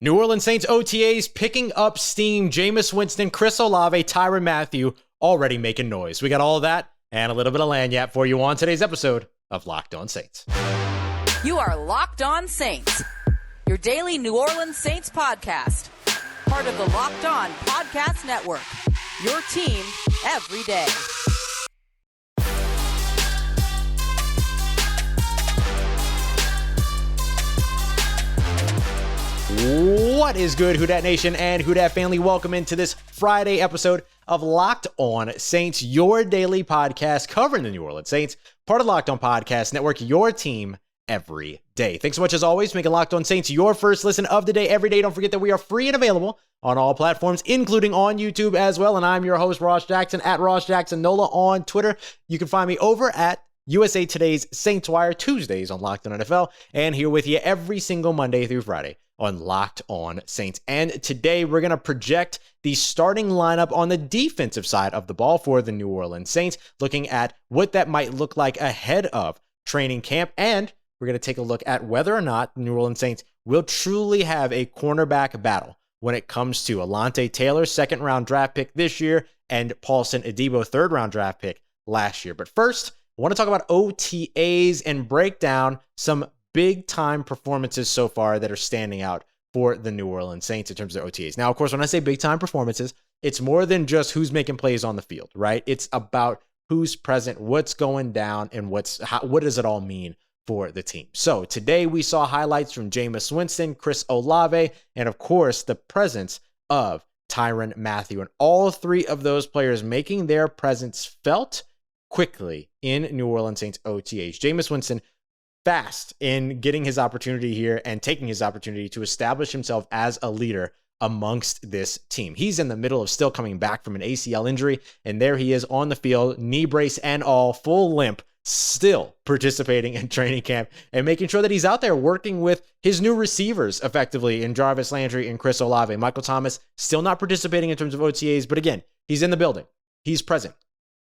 New Orleans Saints OTAs picking up steam. Jameis Winston, Chris Olave, Tyrann Mathieu already making noise. We got all of that and a little bit of lagniappe for you on today's episode of Locked On Saints. You are Locked On Saints, your daily New Orleans Saints podcast. Part of the Locked On Podcast Network, your team every day. What is good, Who Dat Nation and Who Dat family? Welcome into this Friday episode of Locked On Saints, your daily podcast covering the New Orleans Saints, part of the Locked On Podcast Network, your team every day. Thanks so much as always, making Locked On Saints your first listen of the day every day. Don't forget that we are free and available on all platforms, including on YouTube as well. And I'm your host, Ross Jackson, at Ross Jackson Nola on Twitter. You can find me over at USA Today's Saints Wire, Tuesdays on Locked On NFL, and here with you every single Monday through Friday on Locked On Saints. And today we're going to project the starting lineup on the defensive side of the ball for the New Orleans Saints, looking at what that might look like ahead of training camp. And we're going to take a look at whether or not the New Orleans Saints will truly have a cornerback battle when it comes to Alontae Taylor, second-round draft pick this year, and Paulson Adebo, third-round draft pick last year. But first, I want to talk about OTAs and break down some big-time performances so far that are standing out for the New Orleans Saints in terms of their OTAs. Now, of course, when I say big-time performances, it's more than just who's making plays on the field, right? It's about who's present, what's going down, and what does it all mean for the team. So today we saw highlights from Jameis Winston, Chris Olave, and of course, the presence of Tyrann Mathieu. And all three of those players making their presence felt quickly in New Orleans Saints OTAs. Jameis Winston fast in getting his opportunity here and taking his opportunity to establish himself as a leader amongst this team. He's in the middle of still coming back from an ACL injury, and there he is on the field, knee brace and all, full limp, still participating in training camp and making sure that he's out there working with his new receivers effectively in Jarvis Landry and Chris Olave. Michael Thomas still not participating in terms of OTAs, but again, he's in the building. He's present.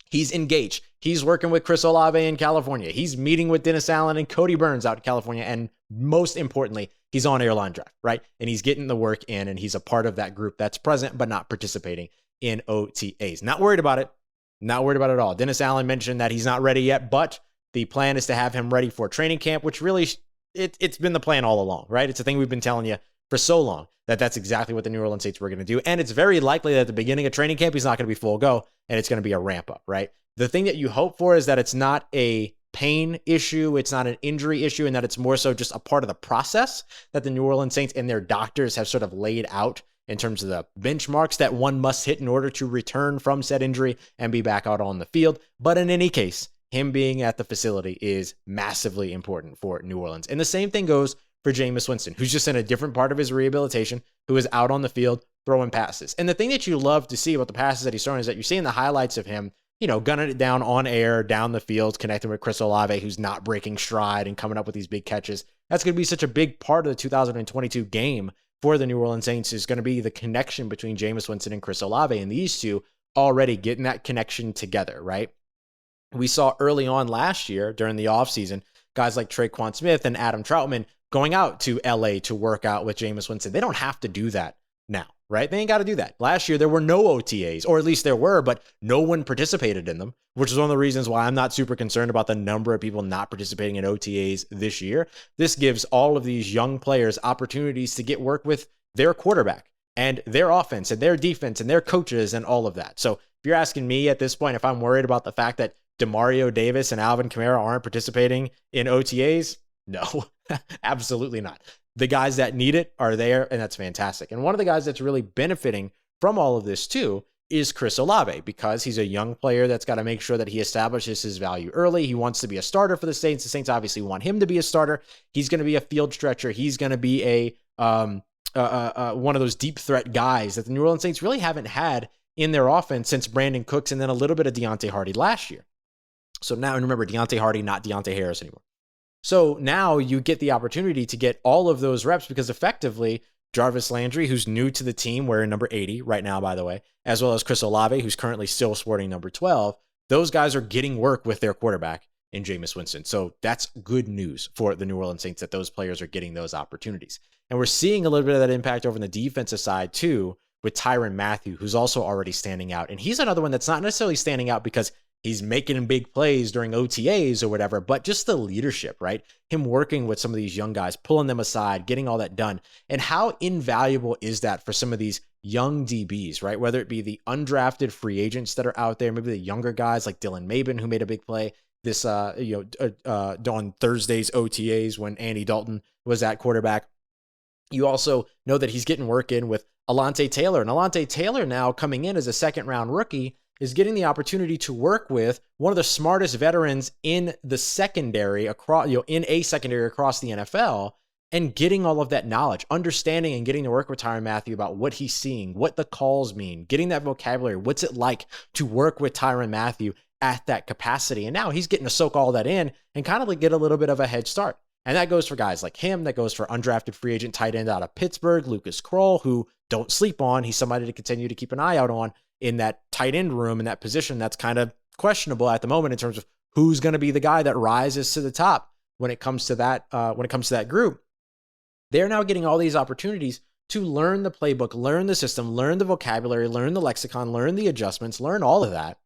He's engaged. He's working with Chris Olave in California. He's meeting with Dennis Allen and Cody Burns out in California. And most importantly, he's on airline drive, right? And he's getting the work in, and he's a part of that group that's present but not participating in OTAs. Not worried about it. Not worried about it at all. Dennis Allen mentioned that he's not ready yet, but the plan is to have him ready for training camp, which really, it's been the plan all along, right? It's a thing we've been telling you for so long that that's exactly what the New Orleans Saints were going to do. And it's very likely that at the beginning of training camp, he's not going to be full go, and it's going to be a ramp up, right? The thing that you hope for is that it's not a pain issue, it's not an injury issue, and that it's more so just a part of the process that the New Orleans Saints and their doctors have sort of laid out in terms of the benchmarks that one must hit in order to return from said injury and be back out on the field. But in any case, him being at the facility is massively important for New Orleans. And the same thing goes for Jameis Winston, who's just in a different part of his rehabilitation, who is out on the field throwing passes. And the thing that you love to see about the passes that he's throwing is that you're seeing the highlights of him, you know, gunning it down on air, down the field, connecting with Chris Olave, who's not breaking stride and coming up with these big catches. That's going to be such a big part of the 2022 game for the New Orleans Saints, is going to be the connection between Jameis Winston and Chris Olave, and these two already getting that connection together, right? We saw early on last year during the offseason, guys like Traquan Smith and Adam Troutman going out to LA to work out with Jameis Winston. They don't have to do that now, right? They ain't got to do that. Last year, there were no OTAs, or at least there were, but no one participated in them, which is one of the reasons why I'm not super concerned about the number of people not participating in OTAs this year. This gives all of these young players opportunities to get work with their quarterback and their offense and their defense and their coaches and all of that. So if you're asking me at this point, if I'm worried about the fact that Demario Davis and Alvin Kamara aren't participating in OTAs, no, absolutely not. The guys that need it are there, and that's fantastic. And one of the guys that's really benefiting from all of this too is Chris Olave, because he's a young player that's got to make sure that he establishes his value early. He wants to be a starter for the Saints. The Saints obviously want him to be a starter. He's going to be a field stretcher. He's going to be a one of those deep threat guys that the New Orleans Saints really haven't had in their offense since Brandon Cooks and then a little bit of Deontay Hardy last year. So now, and remember, Deontay Hardy, not Deontay Harris anymore. So now you get the opportunity to get all of those reps, because effectively Jarvis Landry, who's new to the team, wearing number 80 right now, by the way, as well as Chris Olave, who's currently still sporting number 12, those guys are getting work with their quarterback in Jameis Winston. So that's good news for the New Orleans Saints that those players are getting those opportunities. And we're seeing a little bit of that impact over on the defensive side too, with Tyrann Mathieu, who's also already standing out. And he's another one that's not necessarily standing out because he's making big plays during OTAs or whatever, but just the leadership, right? Him working with some of these young guys, pulling them aside, getting all that done. And how invaluable is that for some of these young DBs, right? Whether it be the undrafted free agents that are out there, maybe the younger guys like Dylan Mabin, who made a big play this, on Thursday's OTAs when Andy Dalton was at quarterback. You also know that he's getting work in with Alontae Taylor. And Alontae Taylor now coming in as a second-round rookie is getting the opportunity to work with one of the smartest veterans in the secondary across, in a secondary across the NFL, and getting all of that knowledge, understanding and getting to work with Tyrann Mathieu about what he's seeing, what the calls mean, getting that vocabulary, what's it like to work with Tyrann Mathieu at that capacity. And now he's getting to soak all that in and kind of like get a little bit of a head start. And that goes for guys like him. That goes for undrafted free agent tight end out of Pittsburgh, Lucas Kroll, who don't sleep on. He's somebody to continue to keep an eye out on in that tight end room, in that position that's kind of questionable at the moment in terms of who's going to be the guy that rises to the top when it comes to that group. They're now getting all these opportunities to learn the playbook, learn the system, learn the vocabulary, learn the lexicon, learn the adjustments, learn all of that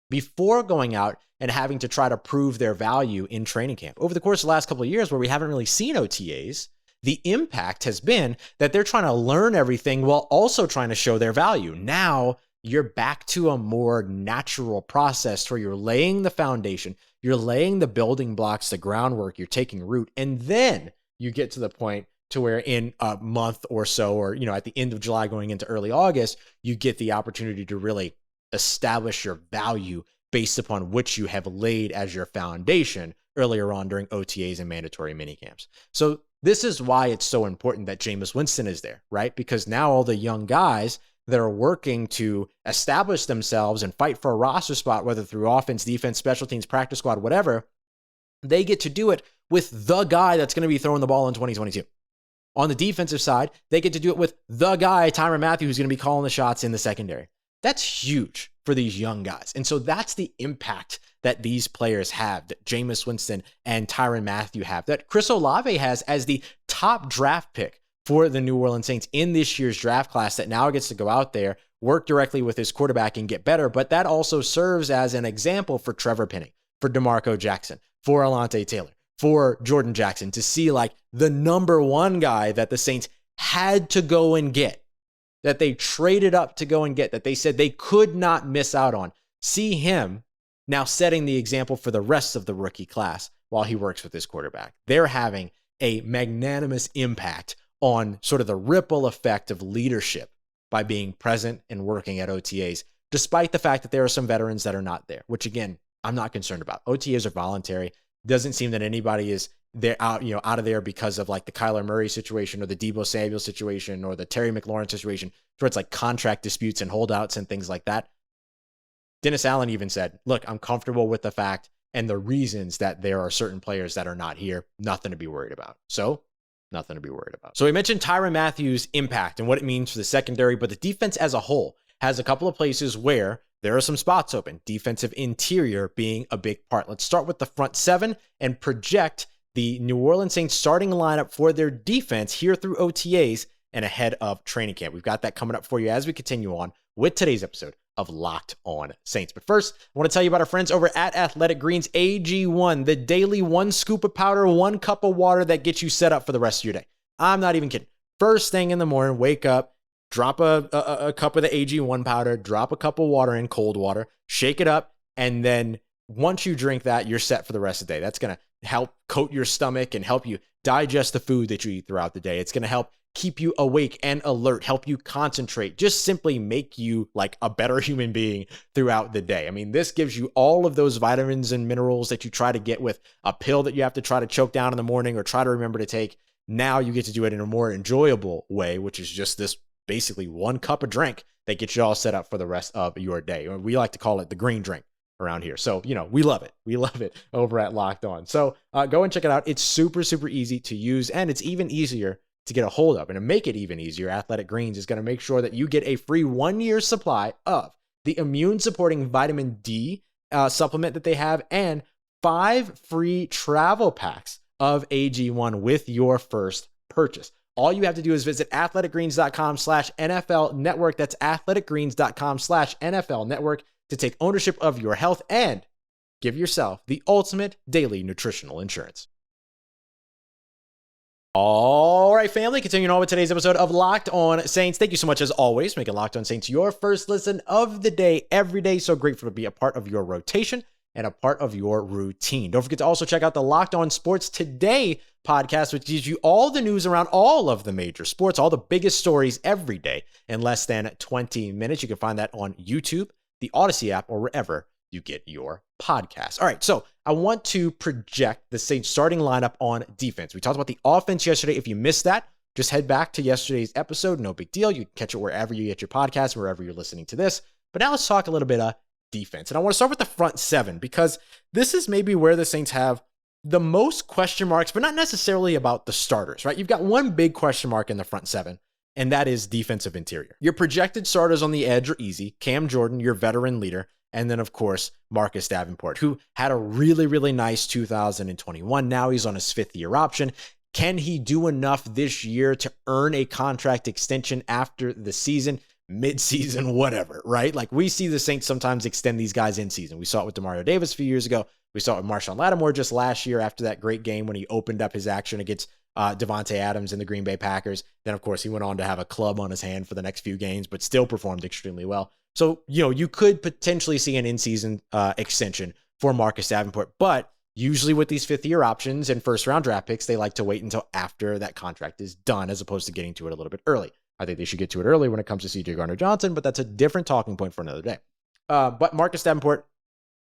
before going out and having to try to prove their value in training camp. Over the course of the last couple of years where we haven't really seen OTAs, the impact has been that they're trying to learn everything while also trying to show their value. Now you're back to a more natural process where you're laying the foundation, you're laying the building blocks, the groundwork, you're taking root, and then you get to the point to where in a month or so, or at the end of July going into early August, you get the opportunity to really establish your value based upon which you have laid as your foundation earlier on during OTAs and mandatory minicamps. So this is why it's so important that Jameis Winston is there, right? Because now all the young guys that are working to establish themselves and fight for a roster spot, whether through offense, defense, special teams, practice squad, whatever, they get to do it with the guy that's going to be throwing the ball in 2022. On the defensive side, they get to do it with the guy, Tyrann Mathieu, who's going to be calling the shots in the secondary. That's huge for these young guys. And so that's the impact that these players have, that Jameis Winston and Tyrann Mathieu have, that Chris Olave has as the top draft pick for the New Orleans Saints in this year's draft class, that now gets to go out there, work directly with his quarterback and get better. But that also serves as an example for Trevor Penning, for Demario Jackson, for Alontae Taylor, for Jordan Jackson, to see like the number one guy that the Saints had to go and get, that they traded up to go and get, that they said they could not miss out on. See him now setting the example for the rest of the rookie class while he works with his quarterback. They're having a magnanimous impact on sort of the ripple effect of leadership by being present and working at OTAs, despite the fact that there are some veterans that are not there, which again, I'm not concerned about. OTAs are voluntary. Doesn't seem that anybody is there out of there because of like the Kyler Murray situation or the Deebo Samuel situation or the Terry McLaurin situation, where it's like contract disputes and holdouts and things like that. Dennis Allen even said, look, I'm comfortable with the fact and the reasons that there are certain players that are not here. Nothing to be worried about. So nothing to be worried about. So we mentioned Tyrann Mathieu's impact and what it means for the secondary, but the defense as a whole has a couple of places where there are some spots open, defensive interior being a big part. Let's start with the front seven and project the New Orleans Saints starting lineup for their defense here through OTAs and ahead of training camp. We've got that coming up for you as we continue on with today's episode of Locked On Saints. But first, I want to tell you about our friends over at Athletic Greens AG1, the daily 1 scoop of powder, 1 cup of water that gets you set up for the rest of your day. I'm not even kidding. First thing in the morning, wake up, drop a cup of the AG1 powder, drop a cup of water in cold water, shake it up, and then once you drink that, you're set for the rest of the day. That's going to help coat your stomach and help you digest the food that you eat throughout the day. It's going to help keep you awake and alert, help you concentrate, just simply make you like a better human being throughout the day. I mean, this gives you all of those vitamins and minerals that you try to get with a pill that you have to try to choke down in the morning or try to remember to take. Now you get to do it in a more enjoyable way, which is just this basically 1 cup of drink that gets you all set up for the rest of your day. We like to call it the green drink around here. So, we love it. We love it over at Locked On. So go and check it out. It's super, super easy to use, and it's even easier to get a hold of. And to make it even easier, Athletic Greens is going to make sure that you get a free 1-year supply of the immune supporting vitamin D supplement that they have, and 5 free travel packs of AG1 with your first purchase. All you have to do is visit athleticgreens.com/NFL network. That's athleticgreens.com/NFL network to take ownership of your health and give yourself the ultimate daily nutritional insurance. All right, family, continuing on with today's episode of Locked On Saints. Thank you so much, as always, making Locked On Saints your first listen of the day every day. So grateful to be a part of your rotation and a part of your routine. Don't forget to also check out the Locked On Sports Today podcast, which gives you all the news around all of the major sports, all the biggest stories every day in less than 20 minutes. You can find that on YouTube, the Odyssey app, or wherever you get your podcasts. All right, so I want to project the Saints starting lineup on defense. We talked about the offense yesterday. If you missed that, just head back to yesterday's episode. No big deal. You can catch it wherever you get your podcast, wherever you're listening to this. But now let's talk a little bit of defense. And I want to start with the front seven, because this is maybe where the Saints have the most question marks, but not necessarily about the starters, right? You've got one big question mark in the front seven, and that is defensive interior. Your projected starters on the edge are easy. Cam Jordan, your veteran leader. And then, of course, Marcus Davenport, who had a really, really nice 2021. Now he's on his 5th-year option. Can he do enough this year to earn a contract extension after the season, mid-season, whatever, right? Like, we see the Saints sometimes extend these guys in season. We saw it with Demario Davis a few years ago. We saw it with Marshon Lattimore just last year after that great game when he opened up his action against Davante Adams and the Green Bay Packers. Then, of course, he went on to have a club on his hand for the next few games, but still performed extremely well. So, you could potentially see an in-season extension for Marcus Davenport, but usually with these 5th-year options and first-round draft picks, they like to wait until after that contract is done as opposed to getting to it a little bit early. I think they should get to it early when it comes to CJ Gardner-Johnson, but that's a different talking point for another day. But Marcus Davenport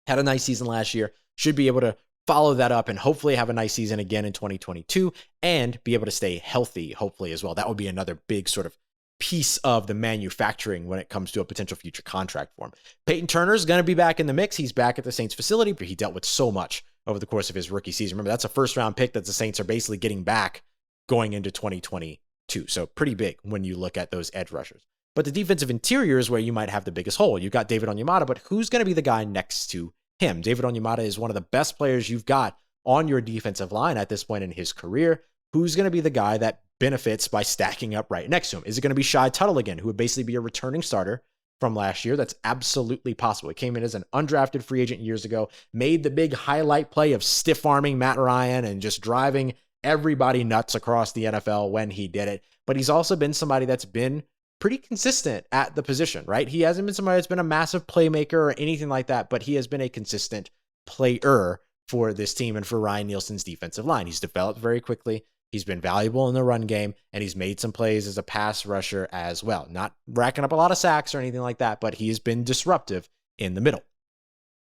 had a nice season last year, should be able to follow that up and hopefully have a nice season again in 2022 and be able to stay healthy, hopefully, as well. That would be another big sort of piece of the manufacturing when it comes to a potential future contract for him. Peyton Turner is going to be back in the mix. He's back at the Saints facility, but he dealt with so much over the course of his rookie season. Remember, that's a first-round pick that the Saints are basically getting back going into 2022. So pretty big when you look at those edge rushers. But the defensive interior is where you might have the biggest hole. You've got David Onyemata, but who's going to be the guy next to him? David Onyemata is one of the best players you've got on your defensive line at this point in his career. Who's going to be the guy that benefits by stacking up right next to him? Is it going to be Shy Tuttle again, who would basically be a returning starter from last year? That's absolutely possible. He came in as an undrafted free agent years ago, made the big highlight play of stiff-arming Matt Ryan and just driving everybody nuts across the NFL when he did it. But he's also been somebody that's been pretty consistent at the position, right? He hasn't been somebody that's been a massive playmaker or anything like that, but he has been a consistent player for this team and for Ryan Nielsen's defensive line. He's developed very quickly. He's been valuable in the run game, and he's made some plays as a pass rusher as well. Not racking up a lot of sacks or anything like that, but he has been disruptive in the middle.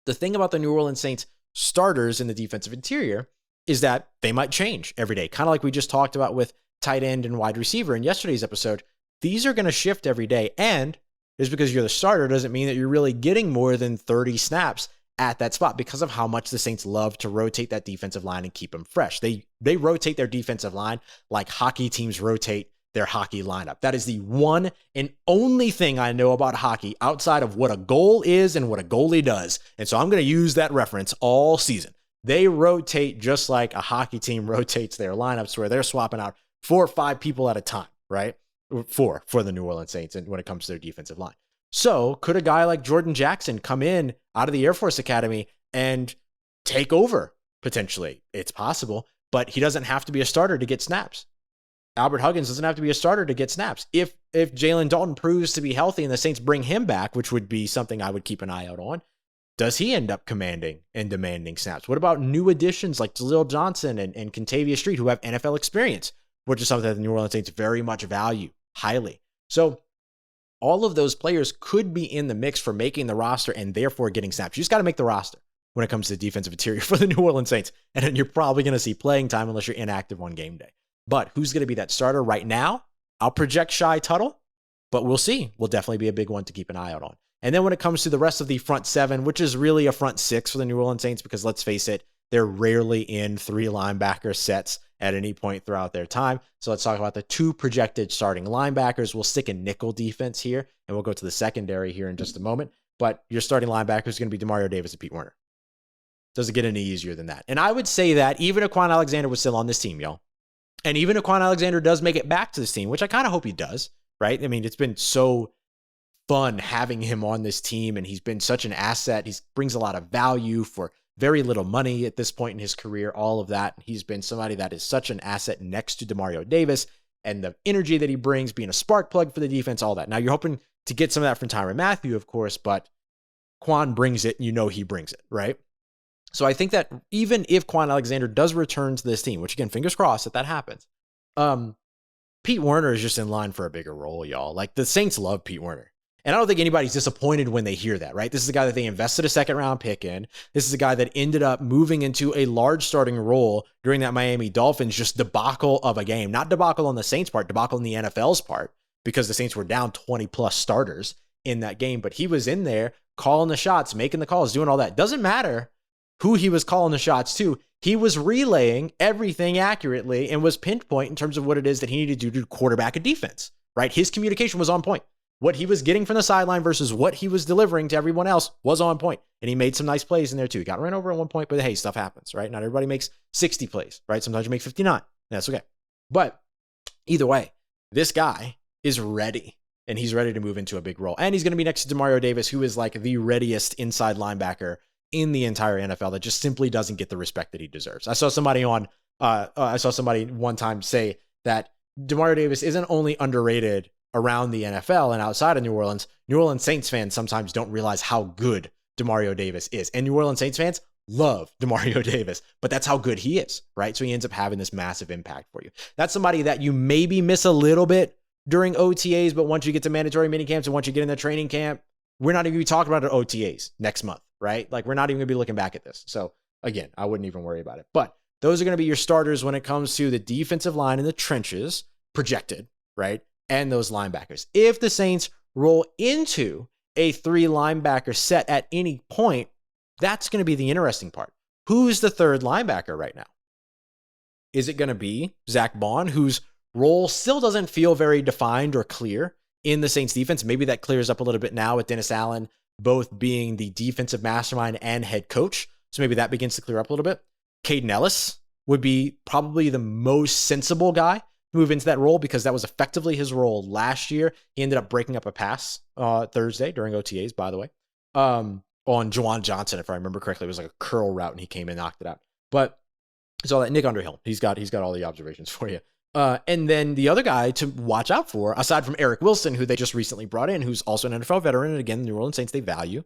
The thing about the New Orleans Saints starters in the defensive interior is that they might change every day, kind of like we just talked about with tight end and wide receiver in yesterday's episode. These are going to shift every day, and just because you're the starter doesn't mean that you're really getting more than 30 snaps at that spot because of how much the Saints love to rotate that defensive line and keep them fresh. They rotate their defensive line like hockey teams rotate their hockey lineup. That is the one and only thing I know about hockey outside of what a goal is and what a goalie does. And so I'm going to use that reference all season. They rotate just like a hockey team rotates their lineups, where they're swapping out 4 or 5 people at a time, right? For the New Orleans Saints, and when it comes to their defensive line. So could a guy like Jordan Jackson come in out of the Air Force Academy and take over? Potentially. It's possible, but he doesn't have to be a starter to get snaps. Albert Huggins doesn't have to be a starter to get snaps. If Jalen Dalton proves to be healthy and the Saints bring him back, which would be something I would keep an eye out on, does he end up commanding and demanding snaps? What about new additions like Jaleel Johnson and Kentavious Street, who have NFL experience, which is something that the New Orleans Saints very much value highly? So all of those players could be in the mix for making the roster and therefore getting snaps. You just got to make the roster when it comes to the defensive interior for the New Orleans Saints. And then you're probably going to see playing time unless you're inactive on game day. But who's going to be that starter right now? I'll project Shy Tuttle, but we'll see. Will definitely be a big one to keep an eye out on. And then when it comes to the rest of the front seven, which is really a front six for the New Orleans Saints, because let's face it, they're rarely in 3 linebacker sets at any point throughout their time. So let's talk about the 2 projected starting linebackers. We'll stick a nickel defense here, and we'll go to the secondary here in just a moment. But your starting linebacker is going to be Demario Davis and Pete Werner. Does it get any easier than that? And I would say that even if Kwon Alexander was still on this team, y'all, and even if Kwon Alexander does make it back to this team, which I kind of hope he does, right? I mean, it's been so fun having him on this team, and he's been such an asset. He brings a lot of value for very little money at this point in his career, all of that. He's been somebody that is such an asset next to Demario Davis, and the energy that he brings, being a spark plug for the defense, all that. Now, you're hoping to get some of that from Tyrann Mathieu, of course, but Kwon brings it, and you know he brings it, right? So I think that even if Kwon Alexander does return to this team, which again, fingers crossed that happens, Pete Werner is just in line for a bigger role, y'all. Like, the Saints love Pete Werner. And I don't think anybody's disappointed when they hear that, right? This is a guy that they invested a second-round pick in. This is a guy that ended up moving into a large starting role during that Miami Dolphins just debacle of a game. Not debacle on the Saints' part, debacle on the NFL's part, because the Saints were down 20-plus starters in that game. But he was in there calling the shots, making the calls, doing all that. Doesn't matter who he was calling the shots to. He was relaying everything accurately and was pinpoint in terms of what it is that he needed to do to quarterback a defense, right? His communication was on point. What he was getting from the sideline versus what he was delivering to everyone else was on point. And he made some nice plays in there too. He got ran over at one point, but hey, stuff happens, right? Not everybody makes 60 plays, right? Sometimes you make 59. That's okay. But either way, this guy is ready, and he's ready to move into a big role. And he's going to be next to Demario Davis, who is like the readiest inside linebacker in the entire NFL that just simply doesn't get the respect that he deserves. I saw somebody one time say that Demario Davis isn't only underrated around the NFL and outside of New Orleans Saints fans sometimes don't realize how good Demario Davis is. And New Orleans Saints fans love Demario Davis, but that's how good he is, right? So he ends up having this massive impact for you. That's somebody that you maybe miss a little bit during OTAs, but once you get to mandatory minicamps and once you get in the training camp, we're not even going to be talking about OTAs next month, right? Like, we're not even going to be looking back at this. So again, I wouldn't even worry about it. But those are going to be your starters when it comes to the defensive line in the trenches, projected, right? And those linebackers. If the Saints roll into a 3 linebacker set at any point, that's going to be the interesting part. Who's the third linebacker right now? Is it going to be Zack Baun, whose role still doesn't feel very defined or clear in the Saints defense? Maybe that clears up a little bit now with Dennis Allen both being the defensive mastermind and head coach. So maybe that begins to clear up a little bit. Caden Ellis would be probably the most sensible guy move into that role, because that was effectively his role last year. He ended up breaking up a pass Thursday during OTAs, by the way, on Juwan Johnson, if I remember correctly. It was like a curl route, and he came and knocked it out. But so that Nick Underhill, he's got all the observations for you. And then the other guy to watch out for, aside from Eric Wilson, who they just recently brought in, who's also an NFL veteran, and again, the New Orleans Saints, they value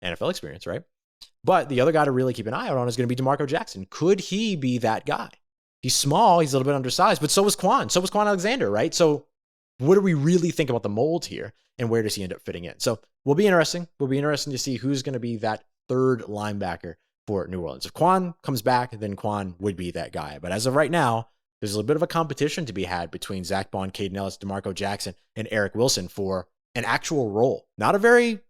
NFL experience, right? But the other guy to really keep an eye out on is going to be DeMarco Jackson. Could he be that guy? He's small, he's a little bit undersized, but so was Kwon. So was Kwon Alexander, right? So what do we really think about the mold here, and where does he end up fitting in? So will be interesting. Will be interesting to see who's going to be that third linebacker for New Orleans. If Kwon comes back, then Kwon would be that guy. But as of right now, there's a little bit of a competition to be had between Zack Baun, Caden Ellis, DeMarco Jackson, and Eric Wilson for an actual role. Not a very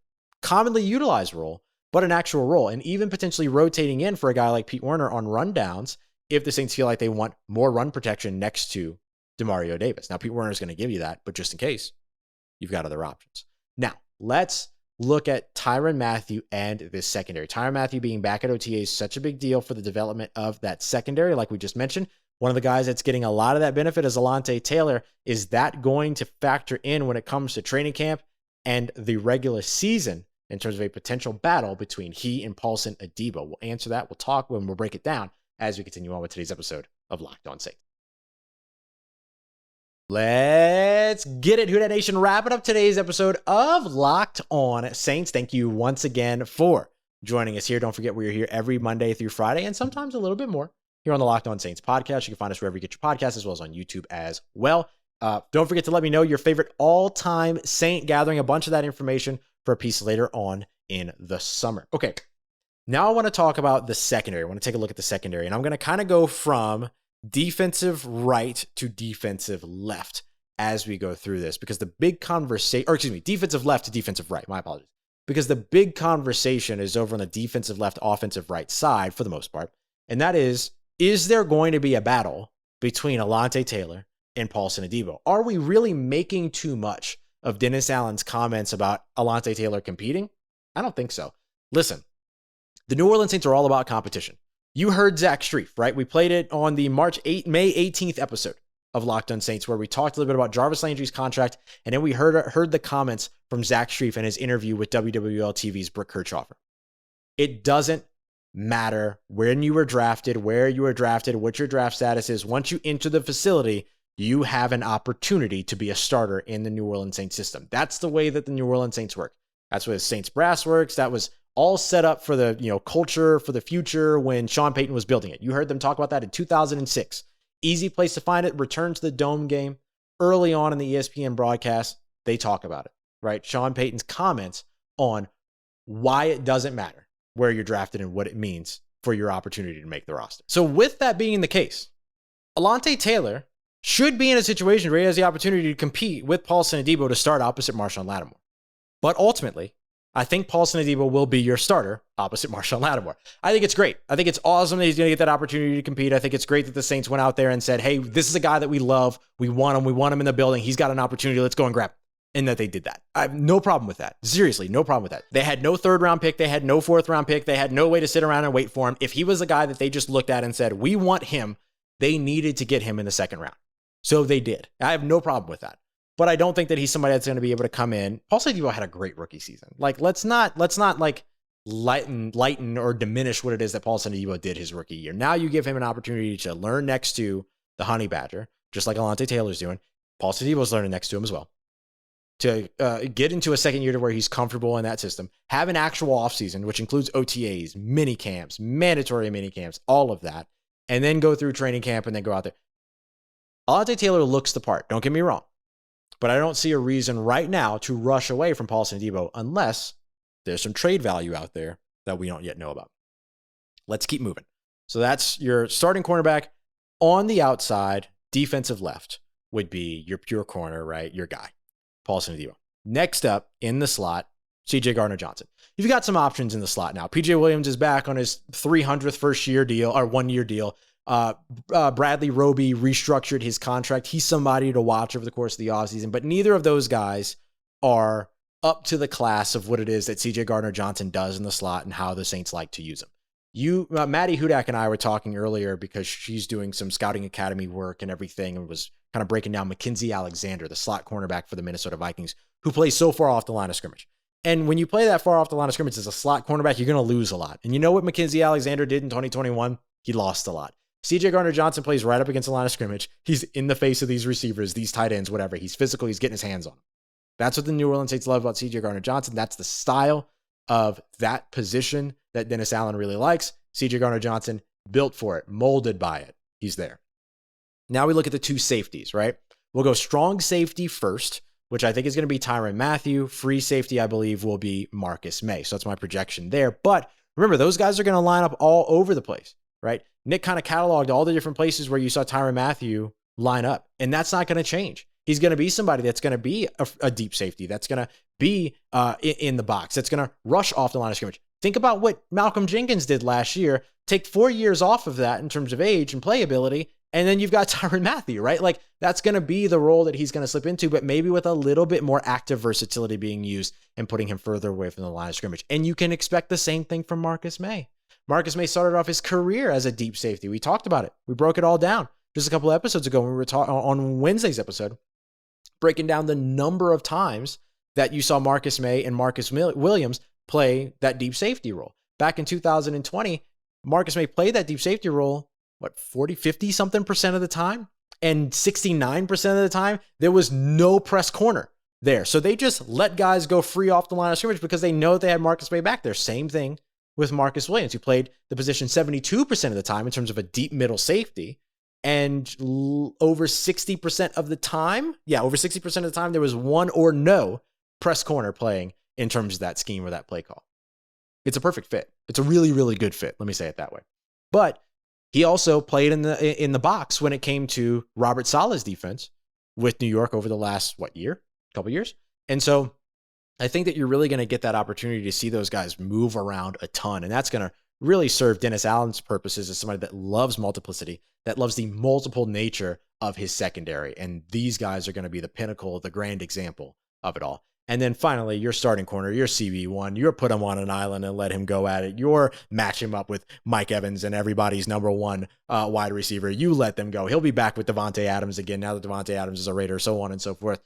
commonly utilized role, but an actual role. And even potentially rotating in for a guy like Pete Werner on rundowns if the Saints feel like they want more run protection next to Demario Davis. Now, Pete Werner is going to give you that, but just in case, you've got other options. Now, let's look at Tyrann Mathieu and this secondary. Tyrann Mathieu being back at OTA is such a big deal for the development of that secondary, like we just mentioned. One of the guys that's getting a lot of that benefit is Alontae Taylor. Is that going to factor in when it comes to training camp and the regular season in terms of a potential battle between he and Paulson Adebo? We'll answer that. We'll talk when we'll break it down as we continue on with today's episode of Locked On Saints. Let's get it, Who Dat Nation. Wrapping up today's episode of Locked On Saints. Thank you once again for joining us here. Don't forget, we're here every Monday through Friday, and sometimes a little bit more here on the Locked On Saints podcast. You can find us wherever you get your podcasts, as well as on YouTube as well. Don't forget to let me know your favorite all-time Saint gathering. A bunch of that information for a piece later on in the summer. Okay, now I want to talk about the secondary. I want to take a look at the secondary, and I'm going to kind of go from defensive right to defensive left as we go through this, because the big conversation, or excuse me, defensive left to defensive right, my apologies, because the big conversation is over on the defensive left, offensive right side for the most part, and that is there going to be a battle between Alontae Taylor and Paulson Adebo? Are we really making too much of Dennis Allen's comments about Alontae Taylor competing? I don't think so. Listen, The New Orleans Saints are all about competition. You heard Zach Strief, right? We played it on the May 18th episode of Locked On Saints, where we talked a little bit about Jarvis Landry's contract, and then we heard the comments from Zach Strief in his interview with WWL TV's Brooke Kirchhofer. It doesn't matter when you were drafted, where you were drafted, what your draft status is. Once you enter the facility, you have an opportunity to be a starter in the New Orleans Saints system. That's the way that the New Orleans Saints work. That's where the Saints brass works. That was all set up for the culture, for the future when Sean Payton was building it. You heard them talk about that in 2006. Easy place to find it. Return to the Dome game. Early on in the ESPN broadcast, they talk about it, right? Sean Payton's comments on why it doesn't matter where you're drafted and what it means for your opportunity to make the roster. So with that being the case, Alontae Taylor should be in a situation where he has the opportunity to compete with Paulson Adebo to start opposite Marshon Lattimore. But ultimately, I think Paulson Adebo will be your starter opposite Marshon Lattimore. I think it's great. I think it's awesome that he's going to get that opportunity to compete. I think it's great that the Saints went out there and said, hey, this is a guy that we love. We want him. We want him in the building. He's got an opportunity. Let's go and grab him. And that they did that. I have no problem with that. Seriously, no problem with that. They had no third round pick. They had no fourth round pick. They had no way to sit around and wait for him. If he was a guy that they just looked at and said, we want him, they needed to get him in the second round. So they did. I have no problem with that. But I don't think that he's somebody that's going to be able to come in. Paulson Adebo had a great rookie season. Like, let's not like lighten or diminish what it is that Paulson Adebo did his rookie year. Now you give him an opportunity to learn next to the Honey Badger, just like Alontae Taylor's doing. Paulson Adebo's learning next to him as well. To get into a second year to where he's comfortable in that system, have an actual offseason, which includes OTAs, mini camps, mandatory mini camps, all of that, and then go through training camp and then go out there. Alontae Taylor looks the part, don't get me wrong, but I don't see a reason right now to rush away from Paulson Adebo unless there's some trade value out there that we don't yet know about. Let's keep moving. So that's your starting cornerback. On the outside, defensive left would be your pure corner, right? Your guy. Paulson Adebo. Next up in the slot, CJ Gardner-Johnson. You've got some options in the slot now. PJ Williams is back on his 300th first-year deal or one-year deal. Bradley Roby restructured his contract. He's somebody to watch over the course of the offseason, but neither of those guys are up to the class of what it is that CJ Gardner-Johnson does in the slot and how the Saints like to use him. Maddie Hudak and I were talking earlier because she's doing some scouting academy work and everything and was kind of breaking down Mackenzie Alexander, the slot cornerback for the Minnesota Vikings, who plays so far off the line of scrimmage. And when you play that far off the line of scrimmage as a slot cornerback, you're going to lose a lot. And you know what Mackenzie Alexander did in 2021? He lost a lot. CJ Gardner-Johnson plays right up against the line of scrimmage. He's in the face of these receivers, these tight ends, whatever. He's physical. He's getting his hands on them. That's what the New Orleans Saints love about CJ Gardner-Johnson. That's the style of that position that Dennis Allen really likes. CJ Gardner-Johnson built for it, molded by it. He's there. Now we look at the two safeties, right? We'll go strong safety first, which I think is going to be Tyrann Mathieu. Free safety, I believe, will be Marcus Maye. So that's my projection there. But remember, those guys are going to line up all over the place, right? Nick kind of cataloged all the different places where you saw Tyrann Mathieu line up, and that's not going to change. He's going to be somebody that's going to be a deep safety, that's going to be in the box, that's going to rush off the line of scrimmage. Think about what Malcolm Jenkins did last year. Take 4 years off of that in terms of age and playability, and then you've got Tyrann Mathieu, right? Like, that's going to be the role that he's going to slip into, but maybe with a little bit more active versatility being used and putting him further away from the line of scrimmage. And you can expect the same thing from Marcus Maye. Marcus Maye started off his career as a deep safety. We talked about it. We broke it all down just a couple of episodes ago when we were on Wednesday's episode, breaking down the number of times that you saw Marcus Maye and Marcus Williams play that deep safety role. Back in 2020, Marcus Maye played that deep safety role, 50 something percent of the time? And 69% of the time, there was no press corner there. So they just let guys go free off the line of scrimmage because they know they had Marcus Maye back there. Same thing with Marcus Williams, who played the position 72% of the time in terms of a deep middle safety. And over 60% of the time, over 60% of the time, there was one or no press corner playing in terms of that scheme or that play call. It's a perfect fit. It's a really, really good fit. Let me say it that way. But he also played in the box when it came to Robert Saleh's defense with New York over the last, couple years. And so I think that you're really going to get that opportunity to see those guys move around a ton. And that's going to really serve Dennis Allen's purposes as somebody that loves multiplicity, that loves the multiple nature of his secondary. And these guys are going to be the pinnacle, the grand example of it all. And then finally, your starting corner, your CB1, you're put him on an island and let him go at it. You're match him up with Mike Evans and everybody's number one wide receiver. You let them go. He'll be back with Davante Adams again now that Davante Adams is a Raider, so on and so forth.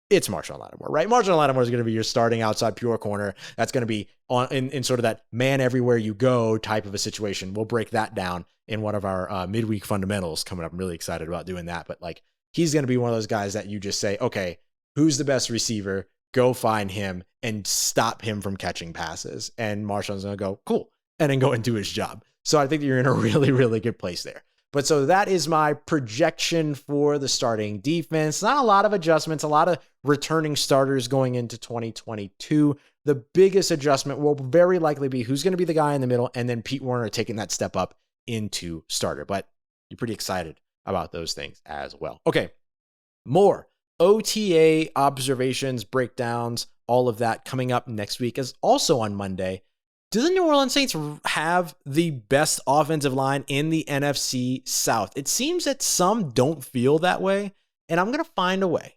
It's Marshon Lattimore, right? Marshon Lattimore is going to be your starting outside pure corner. That's going to be in sort of that man everywhere you go type of a situation. We'll break that down in one of our midweek fundamentals coming up. I'm really excited about doing that. But like, he's going to be one of those guys that you just say, okay, who's the best receiver? Go find him and stop him from catching passes. And Marshon's going to go, cool, and then go and do his job. So I think you're in a really, really good place there. But so that is my projection for the starting defense. Not a lot of adjustments, a lot of returning starters going into 2022. The biggest adjustment will very likely be who's going to be the guy in the middle, and then Pete Werner taking that step up into starter. But you're pretty excited about those things as well. Okay, more OTA observations, breakdowns, all of that coming up next week, is also on Monday. Do the New Orleans Saints have the best offensive line in the NFC South? It seems that some don't feel that way, and I'm going to find a way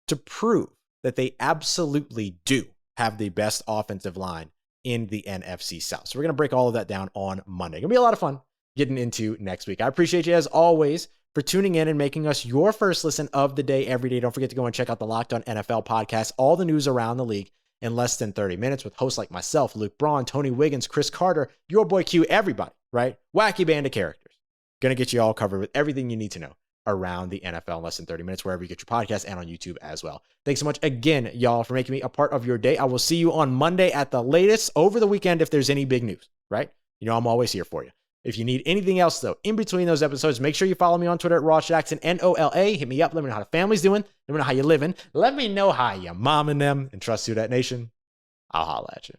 to prove that they absolutely do have the best offensive line in the NFC South. So we're going to break all of that down on Monday. It's going to be a lot of fun getting into next week. I appreciate you, as always, for tuning in and making us your first listen of the day every day. Don't forget to go and check out the Locked On NFL podcast, all the news around the league in less than 30 minutes with hosts like myself, Luke Braun, Tony Wiggins, Chris Carter, your boy Q, everybody, right? Wacky band of characters. Going to get you all covered with everything you need to know around the NFL in less than 30 minutes, wherever you get your podcast and on YouTube as well. Thanks so much again, y'all, for making me a part of your day. I will see you on Monday at the latest, over the weekend if there's any big news, right? You know I'm always here for you. If you need anything else, though, in between those episodes, make sure you follow me on Twitter at Ross Jackson, NOLA. Hit me up. Let me know how the family's doing. Let me know how you're living. Let me know how your mom and them. And trust you, that nation. I'll holla at you.